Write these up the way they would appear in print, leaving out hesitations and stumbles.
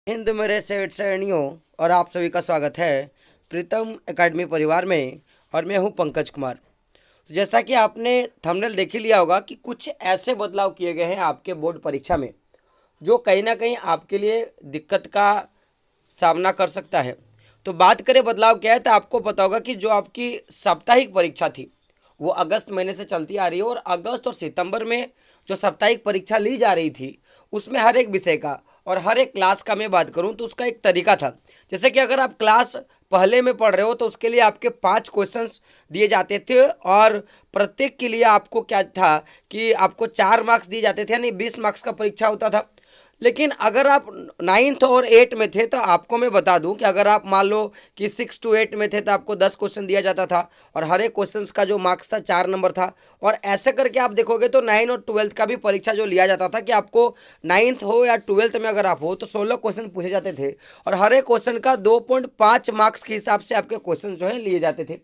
हिंद मेरे सेठ सैनियों और आप सभी का स्वागत है प्रीतम एकेडमी परिवार में। और मैं हूं पंकज कुमार। तो जैसा कि आपने थंबनेल देख ही लिया होगा कि कुछ ऐसे बदलाव किए गए हैं आपके बोर्ड परीक्षा में जो कहीं ना कहीं आपके लिए दिक्कत का सामना कर सकता है। तो बात करें बदलाव क्या है, तो आपको पता होगा कि जो आपकी साप्ताहिक परीक्षा थी वो अगस्त महीने से चलती आ रही है, और अगस्त और सितंबर में जो साप्ताहिक परीक्षा ली जा रही थी उसमें हर एक विषय का और हर एक क्लास का मैं बात करूं तो उसका एक तरीका था। जैसे कि अगर आप क्लास पहले में पढ़ रहे हो तो उसके लिए आपके 5 क्वेश्चंस दिए जाते थे, और प्रत्येक के लिए आपको क्या था कि आपको 4 मार्क्स दिए जाते थे, यानी 20 मार्क्स का परीक्षा होता था। लेकिन अगर आप 9th और 8 में थे तो आपको मैं बता दूं कि अगर आप मान लो कि 6 to 8 में थे तो आपको 10 क्वेश्चन दिया जाता था, और हर एक क्वेश्चन का जो मार्क्स था 4 नंबर था। और ऐसे करके आप देखोगे तो 9 और 12th का भी परीक्षा जो लिया जाता था कि आपको 9th हो या 12th में अगर आप हो तो 16 क्वेश्चन पूछे जाते थे, और हर एक क्वेश्चन का 2.5 मार्क्स के हिसाब से आपके क्वेश्चन जो है लिए जाते थे।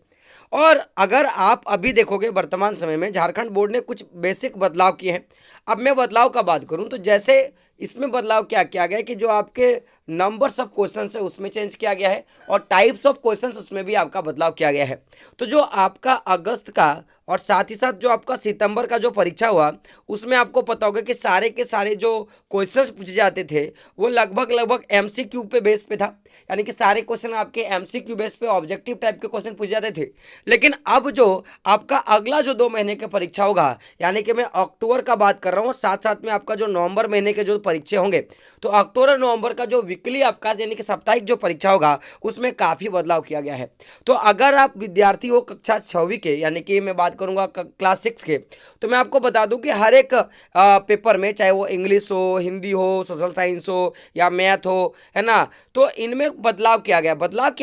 और अगर आप अभी देखोगे वर्तमान समय में झारखंड बोर्ड ने कुछ बेसिक बदलाव किए हैं। अब मैं बदलाव का बात करूं तो जैसे इसमें बदलाव क्या किया गया है कि जो आपके नंबर्स ऑफ क्वेश्चंस है उसमें चेंज किया गया है, और टाइप्स ऑफ क्वेश्चंस उसमें भी आपका बदलाव किया गया है। तो जो आपका अगस्त का और साथ ही साथ जो आपका सितंबर का जो परीक्षा हुआ उसमें आपको पता होगा कि सारे के सारे जो क्वेश्चंस पूछे जाते थे वो लगभग लगभग एमसीक्यू पे बेस पे था, यानी कि सारे क्वेश्चन आपके एमसीक्यू बेस पे ऑब्जेक्टिव टाइप के क्वेश्चन पूछे जाते थे। लेकिन अब जो आपका अगला जो 2 महीने का परीक्षा होगा, यानी कि मैं अक्टूबर का बात कर रहा हूँ, साथ साथ में आपका जो नवंबर महीने के जो परीक्षे होंगे, तो अक्टूबर नवंबर का जो वीकली आपका यानी कि साप्ताहिक जो परीक्षा होगा उसमें काफ़ी बदलाव किया गया है। तो अगर आप विद्यार्थी हो कक्षा 6वीं के, यानी कि मैं बात करूंगा क्लास 6 के, तो मैं आपको बता दूं कि हर एक पेपर में, चाहे वो इंग्लिश हो, हिंदी हो, सोशल साइंस हो या मैथ हो, है ना, तो इनमें बदलाव किया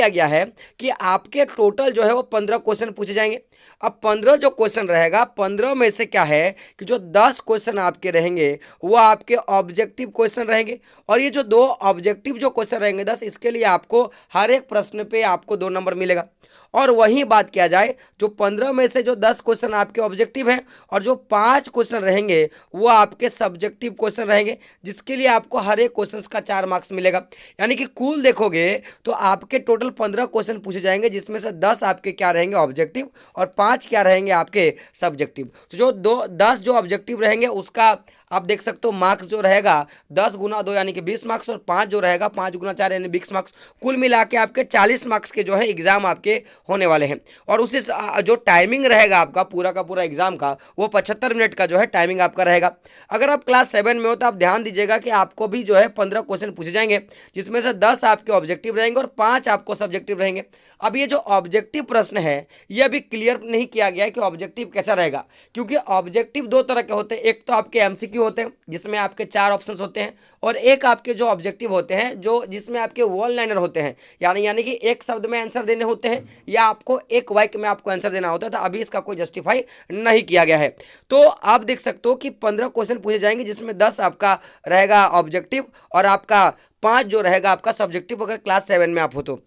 गया है कि आपके टोटल जो है वो 15 क्वेश्चन पूछे जाएंगे। अब 15 जो क्वेश्चन रहेगा, 15 में से क्या है कि जो 10 क्वेश्चन आपके रहेंगे वो आपके ऑब्जेक्टिव क्वेश्चन रहेंगे, और ये जो 2 ऑब्जेक्टिव जो क्वेश्चन रहेंगे 10, इसके लिए आपको हर एक प्रश्न पे आपको 2 नंबर मिलेगा। और वहीं बात किया जाए जो 15 में से जो 10 क्वेश्चन आपके ऑब्जेक्टिव हैं और जो 5 क्वेश्चन रहेंगे वो आपके सब्जेक्टिव क्वेश्चन रहेंगे, जिसके लिए आपको हर एक क्वेश्चन का 4 मार्क्स मिलेगा। यानी कि कुल देखोगे तो आपके टोटल 15 क्वेश्चन पूछे जाएंगे, जिसमें से 10 आपके क्या रहेंगे ऑब्जेक्टिव, और 5 क्या रहेंगे आपके सब्जेक्टिव। तो जो 10 जो ऑब्जेक्टिव रहेंगे उसका आप देख सकते हो मार्क्स जो रहेगा 10 × 2 यानी कि 20 मार्क्स, और 5 जो रहेगा 5 × 4 यानी 20 मार्क्स। कुल मिला के आपके 40 मार्क्स के जो है एग्जाम आपके होने वाले हैं। और उसी जो टाइमिंग रहेगा आपका पूरा का पूरा एग्जाम का, वो 75 मिनट का जो है टाइमिंग आपका रहेगा। अगर आप क्लास 7 में हो तो आप ध्यान दीजिएगा कि आपको भी जो है 15 क्वेश्चन पूछे जाएंगे, जिसमें से 10 आपके ऑब्जेक्टिव रहेंगे और 5 आपको सब्जेक्टिव रहेंगे। अब ये जो ऑब्जेक्टिव प्रश्न है ये अभी क्लियर नहीं किया गया है कि ऑब्जेक्टिव कैसा रहेगा, क्योंकि ऑब्जेक्टिव 2 तरह के होते हैं। एक तो आपके एमसीक्यू होते हैं जिसमें आपके 4 ऑप्शंस होते हैं, और एक आपके जो ऑब्जेक्टिव होते हैं जो जिसमें आपके वन लाइनर होते हैं, यानी कि एक शब्द में आंसर देने होते हैं या आपको एक वाक्य में आपको आंसर देना होता था। अभी इसका कोई जस्टिफाई नहीं किया गया है। तो आप देख सकते हो कि 15 क्वेश्चन पूछे जाएंगे, जिसमें 10 आपका रहेगा ऑब्जेक्टिव और आपका 5 जो रहेगा आपका सब्जेक्टिव, अगर क्लास 7 में आप हो तो।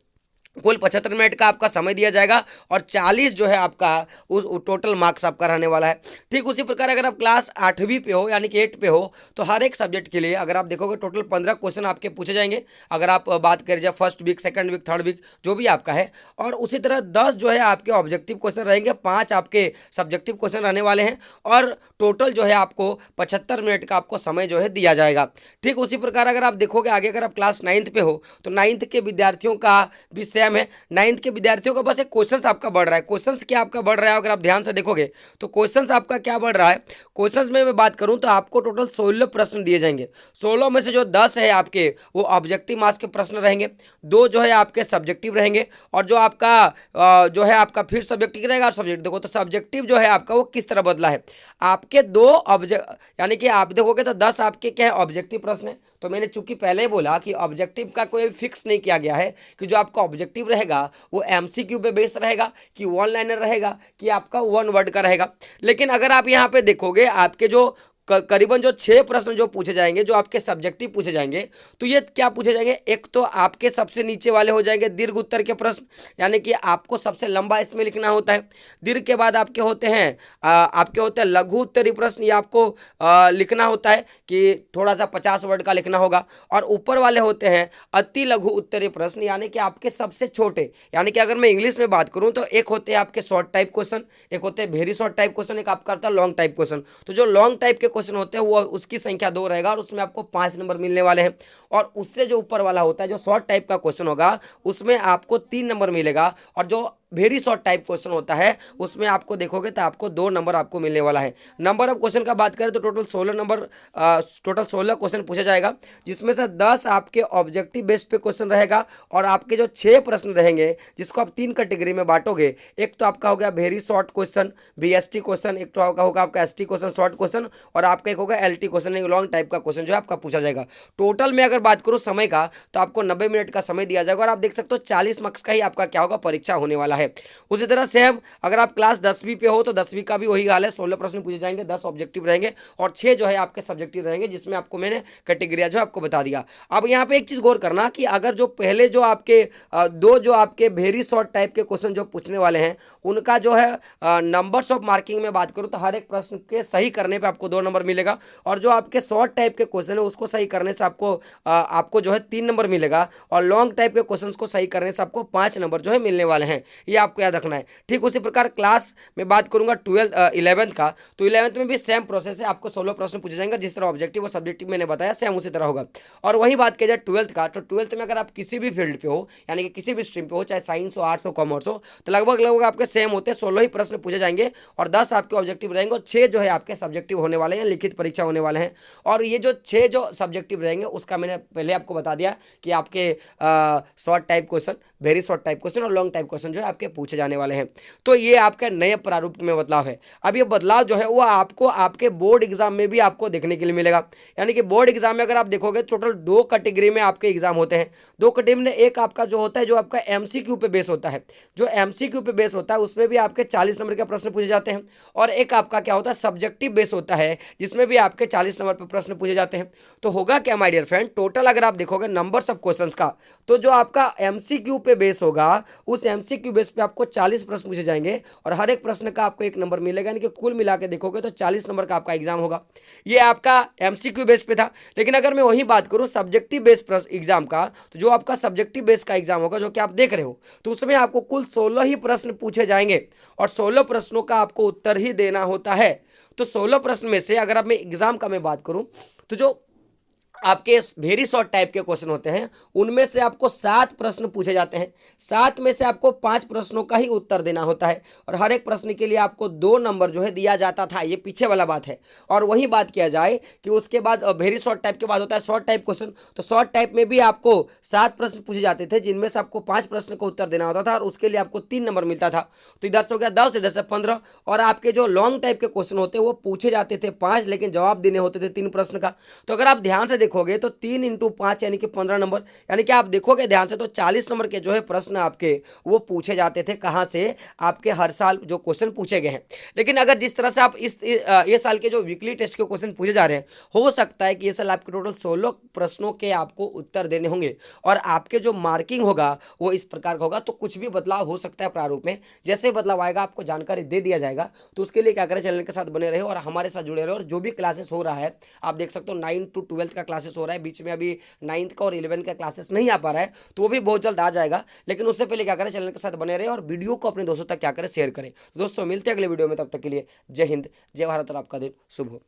कुल 75 मिनट का आपका समय दिया जाएगा, और 40 जो है आपका उस टोटल मार्क्स आपका रहने वाला है। ठीक उसी प्रकार अगर आप क्लास 8वीं पे हो यानी कि 8 पे हो, तो हर एक सब्जेक्ट के लिए अगर आप देखोगे टोटल 15 क्वेश्चन आपके पूछे जाएंगे, अगर आप बात करें जाए first week, second week, third week, जो भी आपका है। और उसी तरह 10 जो है आपके ऑब्जेक्टिव क्वेश्चन रहेंगे, 5 आपके सब्जेक्टिव क्वेश्चन रहने वाले हैं, और टोटल जो है आपको 75 मिनट का आपको समय जो है दिया जाएगा। ठीक उसी प्रकार अगर आप देखोगे आगे, अगर आप क्लास 9th पे हो तो 9th के विद्यार्थियों का भी सेम है। 9th के विद्यार्थियों का बस एक क्वेश्चंस आपका बढ़ रहा है। क्वेश्चंस क्या आपका बढ़ रहा है, अगर आप ध्यान से देखोगे तो क्वेश्चंस आपका क्या बढ़ रहा है। क्वेश्चंस में मैं बात करूं तो आपको टोटल 16 प्रश्न दिए जाएंगे। 16 में से जो 10 है आपके वो ऑब्जेक्टिव मार्क्स के प्रश्न रहेंगे, 2 जो है आपके सब्जेक्टिव रहेंगे, और जो आपका जो है आपका फिर सब्जेक्टिव रहेगा। और सब्जेक्ट देखो तो सब्जेक्टिव जो है आपका वो किस तरह बदला है, आपके 2 ऑब्जेक्ट यानी कि आप देखोगे तो 10 आपके क्या है ऑब्जेक्टिव प्रश्न है। तो मैंने चूंकि पहले ही बोला कि ऑब्जेक्टिव का कोई फिक्स नहीं किया गया है कि जो आपका ऑब्जेक्टिव रहेगा वो एमसीक्यू पे बेस रहेगा कि वन लाइनर रहेगा कि आपका वन वर्ड का रहेगा। लेकिन अगर आप यहाँ पे देखोगे आपके जो करीबन जो 6 प्रश्न जो पूछे जाएंगे, जो आपके सब्जेक्टिव पूछे जाएंगे, तो ये क्या पूछे जाएंगे, एक तो आपके सबसे नीचे वाले हो जाएंगे दीर्घ उत्तर के प्रश्न, यानी कि आपको सबसे लंबा इसमें लिखना होता है। दीर्घ के बाद आपके होते हैं लघु उत्तरीय प्रश्न, ये आपको लिखना होता है कि थोड़ा सा 50 वर्ड का लिखना होगा। और ऊपर वाले होते हैं अति लघु उत्तरीय प्रश्न, यानी कि आपके सबसे छोटे, यानी कि अगर मैं इंग्लिश में बात करूं तो एक होते हैं आपके शॉर्ट टाइप क्वेश्चन, एक होते हैं वेरी शॉर्ट टाइप क्वेश्चन, एक आपका होता है लॉन्ग टाइप क्वेश्चन। तो जो लॉन्ग टाइप के क्वेश्चन होते हैं वो उसकी संख्या 2 रहेगा और उसमें आपको 5 नंबर मिलने वाले हैं। और उससे जो ऊपर वाला होता है जो शॉर्ट टाइप का क्वेश्चन होगा उसमें आपको 3 नंबर मिलेगा। और जो वेरी शॉर्ट टाइप क्वेश्चन होता है उसमें आपको देखोगे तो आपको 2 नंबर आपको मिलने वाला है। नंबर ऑफ क्वेश्चन का बात करें तो टोटल 16 क्वेश्चन पूछा जाएगा, जिसमें से 10 आपके ऑब्जेक्टिव बेस्ड पे क्वेश्चन रहेगा और आपके जो 6 प्रश्न रहेंगे जिसको आप 3 कैटेगरी में बांटोगे। एक तो आपका हो गया very short question VST question, एक तो आपका होगा आपका ST क्वेश्चन शॉर्ट क्वेश्चन, और आपका एक होगा LT क्वेश्चन, एक लॉन्ग टाइप का क्वेश्चन जो है आपका पूछा जाएगा। टोटल में अगर बात करूँ समय का तो आपको 90 मिनट का समय दिया जाएगा और आप देख सकते हो 40 मार्क्स का ही आपका क्या होगा परीक्षा होने वाला है। उसी तरह सेम अगर आप क्लास 10वीं पे हो तो 10वीं का भी वही हाल है, 16 प्रश्न पूछे जाएंगे, 10 ऑब्जेक्टिव रहेंगे और 6 जो है आपके सब्जेक्टिव रहेंगे, जिसमें आपको मैंने कैटेगरिया जो आपको बता दिया। अब यहाँ पे एक चीज गौर करना कि अगर जो पहले जो आपके दो जो आपके वेरी शॉर्ट टाइप के क्वेश्चन जो पूछने वाले हैं उनका जो है नंबर्स ऑफ मार्किंग में बात करूँ तो हर एक प्रश्न के सही करने पर आपको 2 नंबर मिलेगा, और जो आपके शॉर्ट टाइप के क्वेश्चन है उसको सही करने से आपको जो है 3 नंबर मिलेगा, और लॉन्ग टाइप के क्वेश्चन को सही करने से आपको 5 नंबर जो है मिलने वाले हैं। ये आपको याद रखना है। ठीक उसी प्रकार क्लास में बात करूंगा 11th का, तो 11th में भी सेम प्रोसेस है, आपको 16 प्रश्न पूछे जाएंगे, जिस तरह ऑब्जेक्टिव और सब्जेक्टिव मैंने बताया सेम उसी तरह होगा। और वही बात की जाए 12th का, तो 12th में अगर आप किसी भी फील्ड पे हो, यानी कि किसी भी स्ट्रीम पे हो, चाहे साइंस हो, आर्ट्स हो, कॉमर्स हो, तो लगभग आपके सेम होते हैं, 16 ही प्रश्न पूछे जाएंगे और 10 आपके ऑब्जेक्टिव रहेंगे और 6 जो है आपके सब्जेक्टिव होने वाले हैं, लिखित परीक्षा होने वाले हैं। और ये जो 6 जो सब्जेक्टिव रहेंगे उसका मैंने पहले आपको बता दिया कि आपके short type question, very short type question और लॉन्ग टाइप क्वेश्चन जो है आपके पूछे जाने वाले हैं। तो ये आपका नए प्रारूप में बदलाव है। अब ये बदलाव जो है वो आपको आपके बोर्ड एग्जाम में भी आपको देखने के लिए मिलेगा, यानी कि बोर्ड एग्जाम में अगर आप देखोगे टोटल 2 कैटेगरी में आपके एग्जाम होते हैं। 2 कैटेगरी में एक आपका जो होता है जो आपका MCQ पे बेस होता है, जो MCQ पे बेस होता है उसमें भी आपके 40 नंबर के प्रश्न पूछे जाते हैं, और एक आपका क्या होता है सब्जेक्टिव बेस होता है जिसमें भी आपके 40 नंबर पर प्रश्न पूछे जाते हैं। तो होगा क्या माय डियर फ्रेंड, टोटल अगर आप देखोगे नंबर्स ऑफ क्वेश्चंस का, तो जो आपका MCQ पे बेस होगा उस MCQ बेस पे आपको 40 प्रश्न पूछे जाएंगे और हर एक प्रश्न का आपको 1 नंबर मिलेगा, यानी कि कुल मिला के देखोगे तो 40 नंबर का आपका एग्जाम होगा। ये आपका MCQ बेस पे था। लेकिन अगर मैं वही बात करूं सब्जेक्टिव बेस एग्जाम का, तो जो आपका सब्जेक्टिव बेस का एग्जाम होगा जो कि आप देख रहे हो, तो उसमें आपको कुल 16 ही प्रश्न पूछे जाएंगे और 16 प्रश्नों का आपको उत्तर ही देना होता है। तो 16 प्रश्न में से अगर आप मैं एग्जाम का मैं बात करूं तो जो आपके वेरी शॉर्ट टाइप के क्वेश्चन होते हैं उनमें से आपको 7 प्रश्न पूछे जाते हैं, 7 में से आपको 5 प्रश्नों का ही उत्तर देना होता है और हर एक प्रश्न के लिए आपको 2 नंबर जो है दिया जाता था। ये पीछे वाला बात है। और वही बात किया जाए कि उसके बाद वेरी शॉर्ट टाइप के बाद होता है शॉर्ट टाइप क्वेश्चन, तो शॉर्ट टाइप में भी आपको 7 प्रश्न पूछे जाते थे जिनमें से आपको 5 प्रश्न का उत्तर देना होता था और उसके लिए आपको 3 नंबर मिलता था। तो इधर से हो गया 10, इधर से 15। और आपके जो लॉन्ग टाइप के क्वेश्चन होते हैं वो पूछे जाते थे 5, लेकिन जवाब देने होते थे 3 प्रश्न का। तो अगर आप ध्यान से देखोगे तो 3 × 5 यानी कि 15 नंबर, यानी कि आप देखोगे ध्यान से तो 40 नंबर के जो है प्रश्न आपके वो पूछे जाते थे। कहाँ से? आपके हर साल जो क्वेश्चन पूछे गए हैं। लेकिन अगर जिस तरह से आप ये साल के जो वीकली टेस्ट के क्वेश्चन पूछे जा रहे हैं, हो सकता है कि ये साल आपके टोटल 16 प्रश्नों के आपको उत्तर देने होंगे और आपके जो मार्किंग होगा वो इस प्रकार का होगा। तो कुछ भी बदलाव हो सकता है प्रारूप में, जैसे बदलाव आएगा आपको जानकारी दे दिया जाएगा। तो उसके लिए क्या करें, चैनल के साथ बने रहे और हमारे साथ जुड़े रहे। और जो भी क्लासेस हो रहा है आप देख सकते हो 9 to 12 का क्लासेस हो रहा है, बीच में अभी 9th का और 11 का क्लासेस नहीं आ पा रहा है, तो वो भी बहुत जल्द आ जाएगा। लेकिन उससे पहले क्या करें, चैनल के साथ बने रहे और वीडियो को अपने दोस्तों तक क्या करें, शेयर करें। तो दोस्तों मिलते हैं अगले वीडियो में, तब तक के लिए जय हिंद, जय भारत और आपका दिन शुभ हो।